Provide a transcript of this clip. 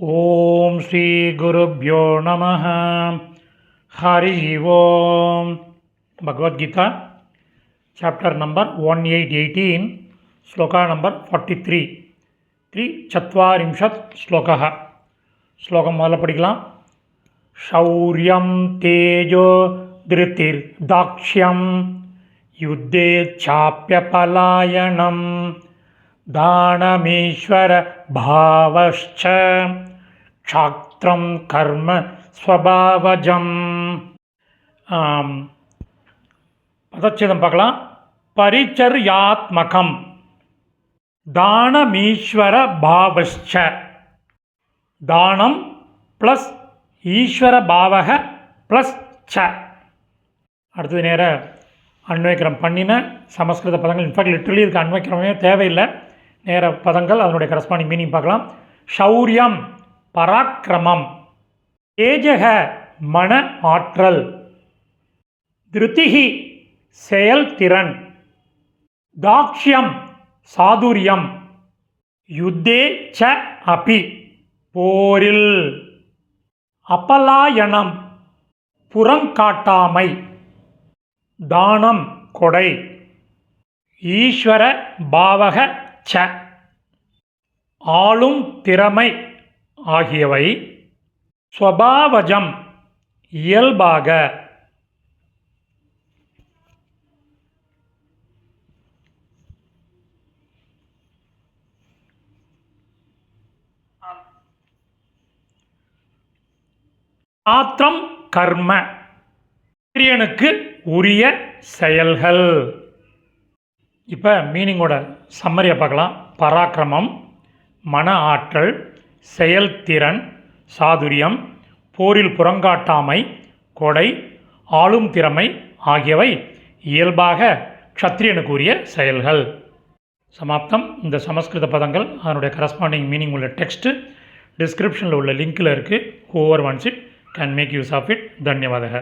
ஓம் ஸ்ரீ குருப்யோ நமः. Hari Om. Bhagavad Gita chapter number 1818 shloka number 43 3 ஸ்லோகः. ஸ்லோகம் முதல்ல படிக்கலாம். ஷௌர்யம் தேஜோ திருதிர் தாக்ஷ்யம் யுத்தே சாப்யபலாயனம் தானமீஸ்வர பாவஸ்ச க்ஷாத்ரம் கர்ம ஸ்வபாவஜம். பதச்சேதம் பார்க்கலாம். பரிச்சர்யாத்மகம் தானமீஸ்வர பாவஸ்ச. தானம் ப்ளஸ் ஈஸ்வர பாவக ப்ளஸ் ச. அடுத்தது நேர அன்வயக்கிரம் பண்ணின சமஸ்கிருத பதங்கள். இன்ஃபேக்ட் லிட்டரலி இதுக்கு அன்வயக்கிரமே தேவையில்லை. நேர பதங்கள் அதனுடைய கரஸ்பாண்டிங் மீனிங் பார்க்கலாம். ஷௌரியம் பராக்கிரமம், தேஜக மன ஆற்றல், திருதிஹி செயல்திறன், தாக்ஷ்யம் சாதுரியம், யுத்தே ச அபி போரில், அபலாயனம் புறங்காட்டாமை, தானம் கொடை, ஈஸ்வர பாவக ச ஆளும் திறமை ஆகியவை, ஸ்வபாவஜம் இயல்பாக, ஆத்திரம் கர்ம சத்திரியனுக்கு உரிய செயல்கள். இப்போ மீனிங்கோட சம்மரியை பார்க்கலாம். பராக்கிரமம் மன ஆற்றல், செயல்திறன் சாதுரியம், போரில் புறங்காட்டாமை, கொடை, ஆளும் திறமை ஆகியவை இயல்பாக க்ஷத்ரியனுக்குரிய செயல்கள். சமாப்தம். இந்த சமஸ்கிருத பதங்கள் அதனுடைய கரஸ்பாண்டிங் மீனிங் உள்ள டெக்ஸ்ட்டு டிஸ்கிரிப்ஷனில் உள்ள லிங்கில் இருக்குது. Whoever wants it can make use of it. தன்யவாதக.